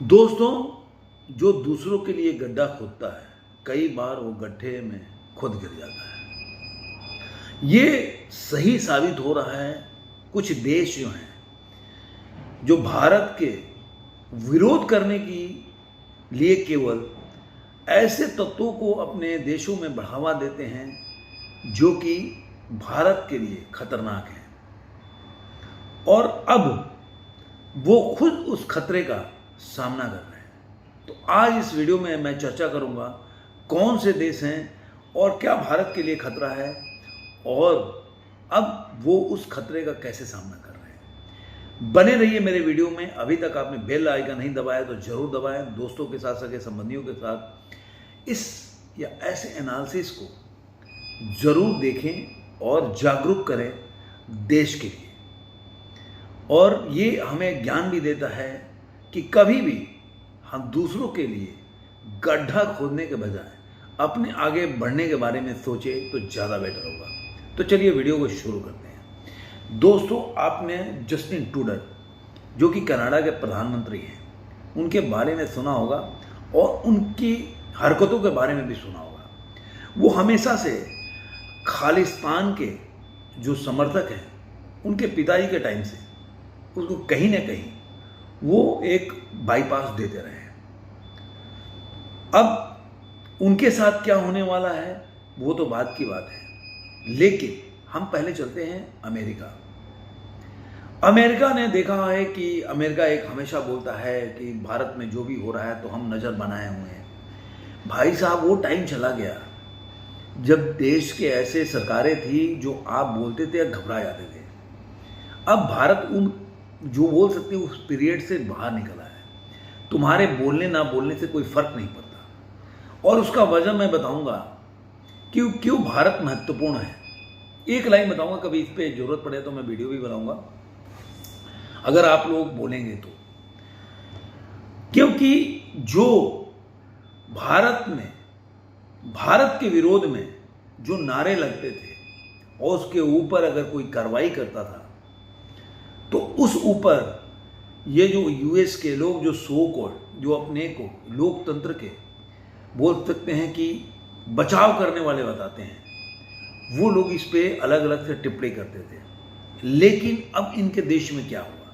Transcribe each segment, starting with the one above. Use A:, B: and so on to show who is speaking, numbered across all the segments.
A: दोस्तों, जो दूसरों के लिए गड्ढा खोदता है, कई बार वो गड्ढे में खुद गिर जाता है। ये सही साबित हो रहा है। कुछ देश जो हैं, जो भारत के विरोध करने की लिए केवल ऐसे तत्वों को अपने देशों में बढ़ावा देते हैं जो कि भारत के लिए खतरनाक है, और अब वो खुद उस खतरे का सामना कर रहे हैं। तो आज इस वीडियो में मैं चर्चा करूंगा कौन से देश हैं और क्या भारत के लिए खतरा है, और अब वो उस खतरे का कैसे सामना कर रहे हैं। बने रहिए मेरे वीडियो में। अभी तक आपने बेल आइकन नहीं दबाया तो जरूर दबाएं। दोस्तों के साथ, सगे संबंधियों के साथ इस या ऐसे एनालिसिस को जरूर देखें और जागरूक करें देश के लिए। और ये हमें ज्ञान भी देता है कि कभी भी हम दूसरों के लिए गड्ढा खोदने के बजाय अपने आगे बढ़ने के बारे में सोचें तो ज़्यादा बेटर होगा। तो चलिए वीडियो को शुरू करते हैं। दोस्तों, आपने जस्टिन ट्रूडो, जो कि कनाडा के प्रधानमंत्री हैं, उनके बारे में सुना होगा और उनकी हरकतों के बारे में भी सुना होगा। वो हमेशा से खालिस्तान के जो समर्थक हैं, उनके पिताजी के टाइम से उसको कहीं ना कहीं वो एक बाईपास देते रहे हैं। अब उनके साथ क्या होने वाला है वो तो बात की बात है, लेकिन हम पहले चलते हैं अमेरिका। अमेरिका ने देखा है कि अमेरिका एक हमेशा बोलता है कि भारत में जो भी हो रहा है तो हम नज़र बनाए हुए हैं। भाई साहब, वो टाइम चला गया जब देश के ऐसे सरकारें थी जो आप बोलते थे या घबरा जाते थे। अब भारत उन जो बोल सकते हैं उस पीरियड से बाहर निकला है। तुम्हारे बोलने ना बोलने से कोई फर्क नहीं पड़ता, और उसका वजह मैं बताऊंगा क्यों क्यों भारत महत्वपूर्ण है। एक लाइन बताऊंगा, कभी इस पे जरूरत पड़े तो मैं वीडियो भी बनाऊंगा अगर आप लोग बोलेंगे तो। क्योंकि जो भारत में भारत के विरोध में जो नारे लगते थे और उसके ऊपर अगर कोई कार्रवाई करता था तो उस ऊपर ये जो यूएस के लोग जो सो कॉल्ड, जो अपने को लोकतंत्र के बोल सकते हैं कि बचाव करने वाले बताते हैं, वो लोग इस पे अलग अलग से टिप्पणी करते थे। लेकिन अब इनके देश में क्या हुआ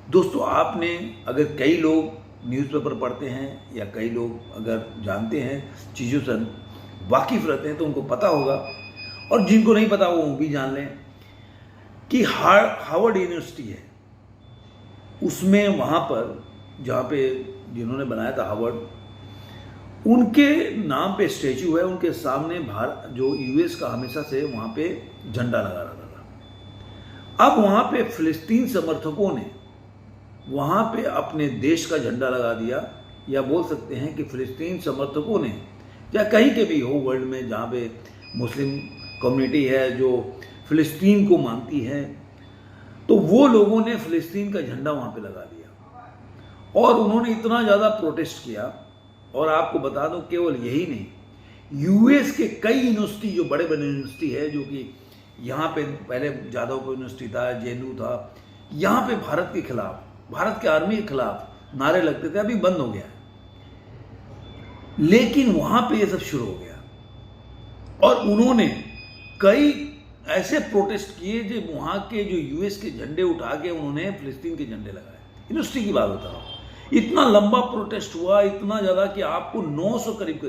A: दोस्तों, आपने अगर कई लोग न्यूज़पेपर पढ़ते हैं या कई लोग अगर जानते हैं, चीज़ों से वाकिफ रहते हैं तो उनको पता होगा, और जिनको नहीं पता वो भी जान लें कि हार्वर्ड यूनिवर्सिटी है, उसमें वहाँ पर जहाँ पे जिन्होंने बनाया था हार्वर्ड, उनके नाम पे स्टैचू है। उनके सामने भारत जो यूएस का हमेशा से वहाँ पे झंडा लगा रहता था। अब वहाँ पे फिलिस्तीन समर्थकों ने वहाँ पे अपने देश का झंडा लगा दिया, या बोल सकते हैं कि फिलिस्तीन समर्थकों ने, या कहीं के भी हो वर्ल्ड में जहाँ पे मुस्लिम कम्युनिटी है जो फिलिस्तीन को मानती है, तो वो लोगों ने फिलिस्तीन का झंडा वहाँ पे लगा दिया और उन्होंने इतना ज़्यादा प्रोटेस्ट किया। और आपको बता दूं, केवल यही नहीं, यूएस के कई यूनिवर्सिटी, जो बड़े बड़े यूनिवर्सिटी है, जो कि यहाँ पे पहले जादवपुर यूनिवर्सिटी था, जेएनयू था, यहाँ पे भारत के खिलाफ, भारत के आर्मी के खिलाफ नारे लगते थे। अभी बंद हो गया है, लेकिन वहाँ पे ये सब शुरू हो गया और उन्होंने कई ऐसे प्रोटेस्ट किए जो वहाँ के जो यूएस के झंडे उठा के उन्होंने फिलिस्तीन के झंडे लगाए। यूनिवर्सिटी की बात बता रहा हूँ। इतना लंबा प्रोटेस्ट हुआ, इतना ज़्यादा कि आपको 900 करीब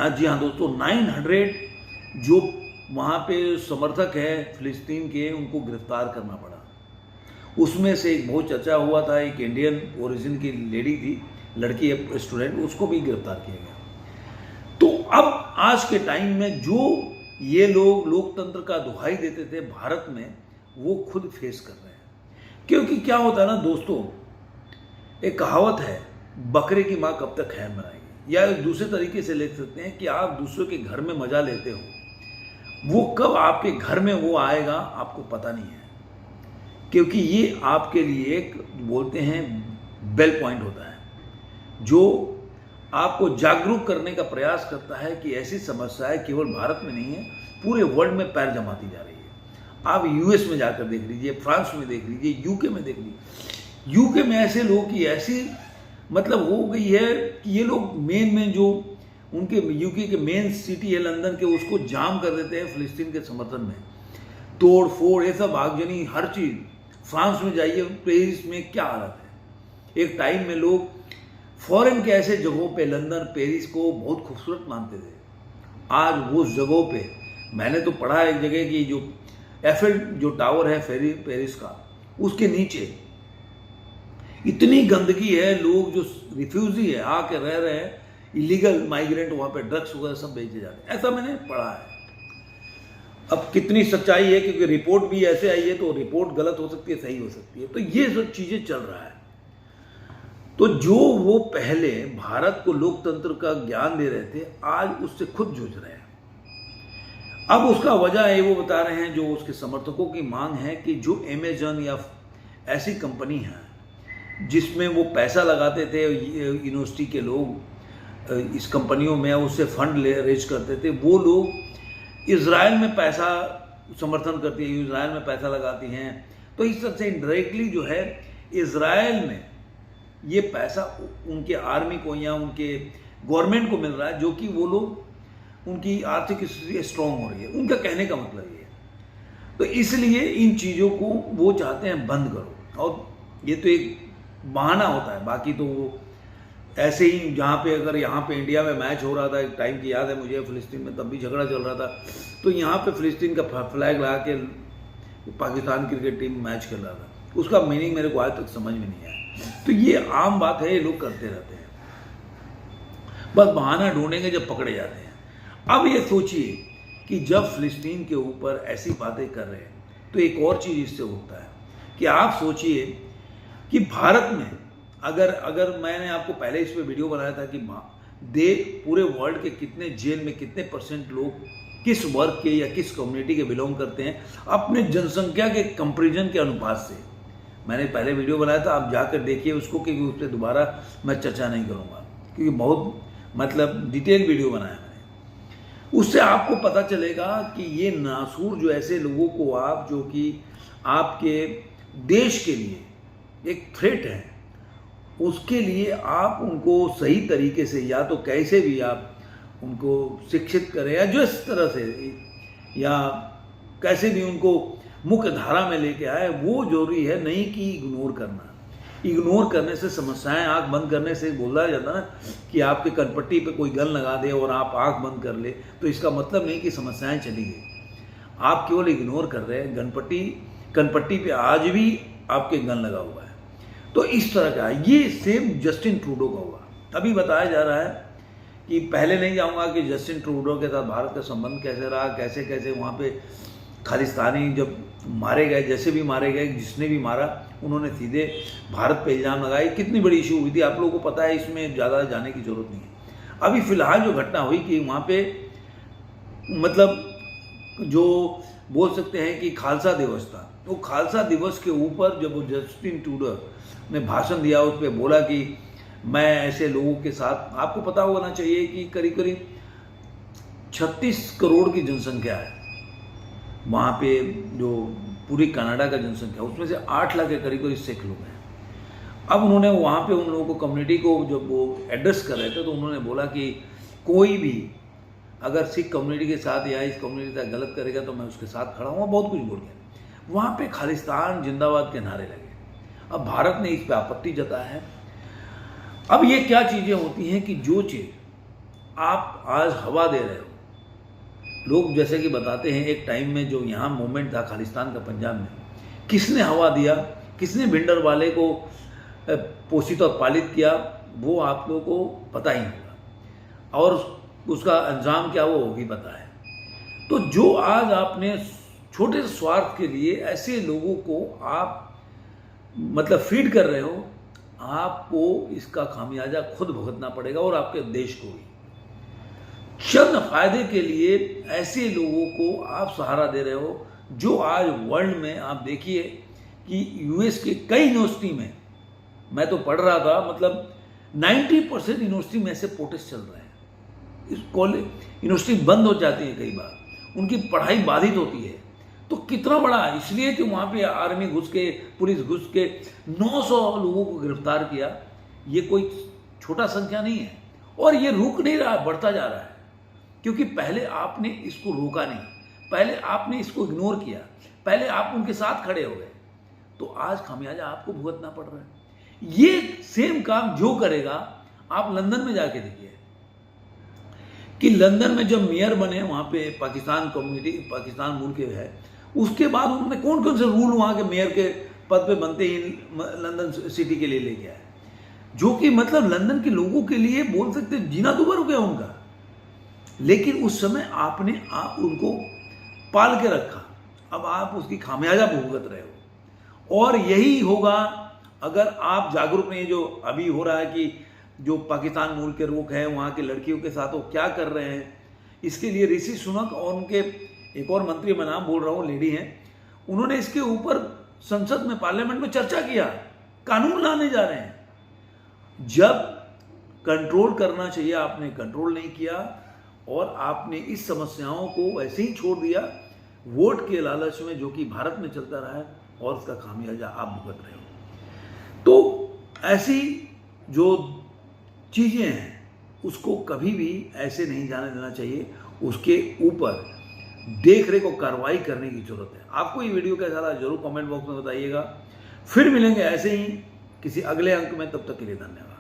A: जी हाँ दोस्तों, 900 जो वहाँ पे समर्थक है फिलिस्तीन के, उनको गिरफ्तार करना पड़ा। उसमें से एक बहुत चर्चा हुआ था, एक इंडियन ओरिजिन की लेडी थी, लड़की है, स्टूडेंट, उसको भी गिरफ्तार किया गया। तो अब आज के टाइम में जो ये लोग लोकतंत्र का दुहाई देते थे भारत में, वो खुद फेस कर रहे हैं। क्योंकि क्या होता है ना दोस्तों, एक कहावत है, बकरे की माँ कब तक खैर बनाएगी, या एक दूसरे तरीके से ले सकते हैं कि आप दूसरों के घर में मजा लेते हो, वो कब आपके घर में वो आएगा आपको पता नहीं है। क्योंकि ये आपके लिए एक बोलते हैं बेल पॉइंट होता है, जो आपको जागरूक करने का प्रयास करता है कि ऐसी समस्याएं केवल भारत में नहीं है, पूरे वर्ल्ड में पैर जमाती जा रही है। आप यूएस में जाकर देख लीजिए, फ्रांस में देख लीजिए, यूके में देख लीजिए, यूके में ऐसे लोगों की ऐसी मतलब हो गई है कि ये लोग मेन जो उनके यूके के मेन सिटी है लंदन के, उसको जाम कर देते हैं फिलिस्तीन के समर्थन में, तोड़ फोड़, ये सब आगजनी, हर चीज़। फ्रांस में जाइए, पेरिस में क्या हालत है। एक टाइम में लोग फॉरेन के ऐसे जगहों पे लंदन, पेरिस को बहुत खूबसूरत मानते थे। आज उस जगहों पे मैंने तो पढ़ा एक जगह की जो एफिल जो टावर है पेरिस का, उसके नीचे इतनी गंदगी है, लोग जो रिफ्यूजी है आके रह रहे हैं, इलीगल माइग्रेंट, वहाँ पे ड्रग्स वगैरह सब बेचे जाते हैं, ऐसा मैंने पढ़ा है। अब कितनी सच्चाई है, क्योंकि रिपोर्ट भी ऐसे आई है, तो रिपोर्ट गलत हो सकती है, सही हो सकती है, तो ये सब चीज़ें चल रहा है। तो जो वो पहले भारत को लोकतंत्र का ज्ञान दे रहे थे, आज उससे खुद जूझ रहे हैं। अब उसका वजह है, वो बता रहे हैं, जो उसके समर्थकों की मांग है कि जो अमेजन या ऐसी कंपनी है जिसमें वो पैसा लगाते थे, यूनिवर्सिटी के लोग इस कंपनियों में उससे फंड रेज करते थे, वो लोग इजराइल में पैसा समर्थन करती है, इजराइल में पैसा लगाती हैं, तो इस तरह से इनडायरेक्टली जो है इजराइल में ये पैसा उनके आर्मी को या उनके गवर्नमेंट को मिल रहा है, जो कि वो लोग उनकी आर्थिक स्थिति स्ट्रांग हो रही है। उनका कहने का मतलब ये है। तो इसलिए इन चीज़ों को वो चाहते हैं बंद करो, और ये तो एक बहाना होता है, बाकी तो वो ऐसे ही जहाँ पे अगर यहाँ पे इंडिया में मैच हो रहा था, एक टाइम की याद है मुझे, फिलिस्तीन में, तब भी झगड़ा चल रहा था, तो यहाँ पे फिलिस्तीन का फ्लैग लगा के पाकिस्तान क्रिकेट टीम मैच खेल रहा था, उसका मीनिंग मेरे को आज तक समझ में नहीं आया। तो ये आम बात है, ये लोग करते रहते हैं, बस बहाना ढूंढेंगे जब पकड़े जाते हैं। अब ये सोचिए कि जब फिलिस्तीन के ऊपर ऐसी बातें कर रहे हैं, तो एक और चीज़ इससे होता है कि आप सोचिए कि भारत में अगर मैंने आपको पहले इस पे वीडियो बनाया था कि पूरे वर्ल्ड के कितने जेल में कितने % लोग किस वर्ग के या किस कम्युनिटी के बिलोंग करते हैं, अपने जनसंख्या के कंपैरिजन के अनुपात से। मैंने पहले वीडियो बनाया था, आप जाकर देखिए उसको, क्योंकि उस पर दोबारा मैं चर्चा नहीं करूँगा, क्योंकि बहुत मतलब डिटेल वीडियो बनाया मैंने। उससे आपको पता चलेगा कि ये नासूर जो ऐसे लोगों को आप, जो कि आपके देश के लिए एक थ्रेट है, उसके लिए आप उनको सही तरीके से या तो कैसे भी आप उनको शिक्षित करें, या जो इस तरह से या कैसे भी उनको मुख्य धारा में लेके आए, वो जरूरी है, नहीं कि इग्नोर करना। इग्नोर करने से समस्याएं, आंख बंद करने से बोला जाता ना कि आपके कनपट्टी पे कोई गन लगा दे और आप आंख बंद कर ले, तो इसका मतलब नहीं कि समस्याएं चली गई, आप केवल इग्नोर कर रहे हैं। कनपट्टी पे आज भी आपके गन लगा हुआ है। तो इस तरह का ये सेम जस्टिन ट्रूडो का हुआ। अभी बताया जा रहा है कि पहले नहीं जाऊंगा कि जस्टिन ट्रूडो के साथ भारत का संबंध कैसे रहा, कैसे कैसे वहाँ पे खालिस्तानी जब मारे गए, जैसे भी मारे गए, जिसने भी मारा उन्होंने सीधे भारत पे इल्ज़ाम लगाए, कितनी बड़ी इशू हुई थी, आप लोगों को पता है, इसमें ज़्यादा जाने की जरूरत नहीं है। अभी फिलहाल जो घटना हुई कि वहाँ पे मतलब जो बोल सकते हैं कि खालसा दिवस था, तो खालसा दिवस के ऊपर जब वो जस्टिन ट्रूडो ने भाषण दिया, उस पर बोला कि मैं ऐसे लोगों के साथ, आपको पता होना चाहिए कि करीब करीब 36 करोड़ की जनसंख्या है वहाँ पे, जो पूरी कनाडा का जनसंख्या, उसमें से 8 लाख के करीब सिख लोग हैं। अब उन्होंने वहाँ पे उन लोगों को, कम्युनिटी को जब वो एड्रेस कर रहे थे, तो उन्होंने बोला कि कोई भी अगर सिख कम्युनिटी के साथ या इस कम्युनिटी के साथ गलत करेगा तो मैं उसके साथ खड़ा हूँ, बहुत कुछ बोल गया। वहाँ पे खालिस्तान जिंदाबाद के नारे लगे। अब भारत ने इस पर आपत्ति जताया है। अब ये क्या चीज़ें होती हैं कि जो चीज़ आप आज हवा दे रहे हो, लोग जैसे कि बताते हैं, एक टाइम में जो यहाँ मूवमेंट था खालिस्तान का पंजाब में, किसने हवा दिया, किसने भिंडर वाले को पोषित और पालित किया, वो आप लोगों को पता ही होगा, और उसका अंजाम क्या वो भी पता है। तो जो आज आपने छोटे स्वार्थ के लिए ऐसे लोगों को आप मतलब फीड कर रहे हो, आपको इसका खामियाजा खुद भुगतना पड़ेगा, और आपके देश को भी। क्षण फायदे के लिए ऐसे लोगों को आप सहारा दे रहे हो, जो आज वर्ल्ड में आप देखिए कि यूएस के कई यूनिवर्सिटी में, मैं तो पढ़ रहा था, मतलब 90% यूनिवर्सिटी में ऐसे प्रोटेस्ट चल रहे हैं। इस कॉलेज यूनिवर्सिटी बंद हो जाती है, कई बार उनकी पढ़ाई बाधित होती है, तो कितना बड़ा, इसलिए कि वहां पे आर्मी घुस के, पुलिस घुस के 900 लोगों को गिरफ्तार किया। ये कोई छोटा संख्या नहीं है, और ये रुक नहीं रहा, बढ़ता जा रहा है, क्योंकि पहले आपने इसको रोका नहीं, पहले आपने इसको इग्नोर किया, पहले आप उनके साथ खड़े हो गए, तो आज खामियाजा आपको भुगतना पड़ रहा है। ये सेम काम जो करेगा, आप लंदन में जाके देखिए कि लंदन में जब मेयर बने वहां पे पाकिस्तान कम्युनिटी, पाकिस्तान मूल के है, उसके बाद उन्होंने कौन कौन से रूल वहां के मेयर के पद पे बनते ही लंदन सिटी के लिए लेके आए, जो कि मतलब लंदन के लोगों के लिए बोल सकते जीना दुभर हो गया उनका। लेकिन उस समय आपने उनको पाल के रखा, अब आप उसकी खामियाजा भुगत रहे हो। और यही होगा अगर आप जागरूक नहीं। जो अभी हो रहा है कि जो पाकिस्तान मूल के लोग हैं वहाँ की लड़कियों के साथ वो क्या कर रहे हैं, इसके लिए ऋषि सुनक और उनके एक और मंत्री, मैं नाम बोल रहा हूँ, लेडी हैं, उन्होंने इसके ऊपर संसद में, पार्लियामेंट में चर्चा किया, कानून लाने जा रहे हैं। जब कंट्रोल करना चाहिए आपने कंट्रोल नहीं किया, और आपने इस समस्याओं को ऐसे ही छोड़ दिया वोट के लालच में, जो कि भारत में चलता रहा है, और उसका खामियाजा आप भुगत रहे हो। तो ऐसी जो चीज़ें हैं उसको कभी भी ऐसे नहीं जाने देना चाहिए, उसके ऊपर देख रेख और कार्रवाई करने की जरूरत है। आपको ये वीडियो कैसा लगा जरूर कमेंट बॉक्स में बताइएगा। फिर मिलेंगे ऐसे ही किसी अगले अंक में, तब तक के लिए धन्यवाद।